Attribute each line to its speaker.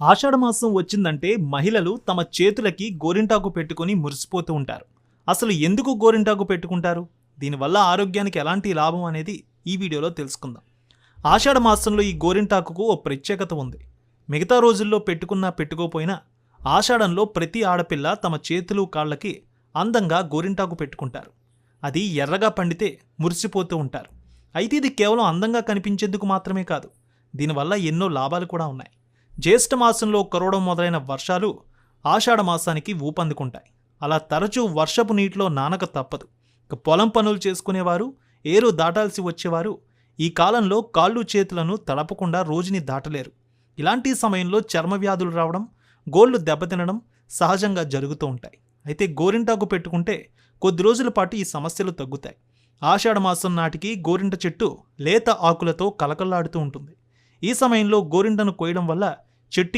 Speaker 1: ఆషాఢమాసం వచ్చిందంటే మహిళలు తమ చేతులకి గోరింటాకు పెట్టుకుని మురిసిపోతూ ఉంటారు. అసలు ఎందుకు గోరింటాకు పెట్టుకుంటారు? దీనివల్ల ఆరోగ్యానికి ఎలాంటి లాభం అనేది ఈ వీడియోలో తెలుసుకుందాం. ఆషాఢ మాసంలో ఈ గోరింటాకుకు ఓ ప్రత్యేకత ఉంది. మిగతా రోజుల్లో పెట్టుకున్నా పెట్టుకోపోయినా ఆషాఢంలో ప్రతి ఆడపిల్ల తమ చేతులు కాళ్ళకి అందంగా గోరింటాకు పెట్టుకుంటారు. అది ఎర్రగా పండితే మురిసిపోతూ ఉంటారు. అయితే ఇది కేవలం అందంగా కనిపించేందుకు మాత్రమే కాదు, దీనివల్ల ఎన్నో లాభాలు కూడా ఉన్నాయి. జ్యేష్ఠ మాసంలో కురవడం మొదలైన వర్షాలు ఆషాఢ మాసానికి ఊపందుకుంటాయి. అలా తరచూ వర్షపు నీటిలో నానక తప్పదు. ఇక పొలం పనులు చేసుకునేవారు, ఏరు దాటాల్సి వచ్చేవారు ఈ కాలంలో కాళ్ళు చేతులను తడపకుండా రోజుని దాటలేరు. ఇలాంటి సమయంలో చర్మ వ్యాధులు రావడం, గోళ్లు దెబ్బతినడం సహజంగా జరుగుతూ ఉంటాయి. అయితే గోరింటాకు పెట్టుకుంటే కొద్ది రోజుల పాటు ఈ సమస్యలు తగ్గుతాయి. ఆషాఢ మాసం నాటికి గోరింట చెట్టు లేత ఆకులతో కలకల్లాడుతూ ఉంటుంది. ఈ సమయంలో గోరింటను కోయడం వల్ల చెట్టు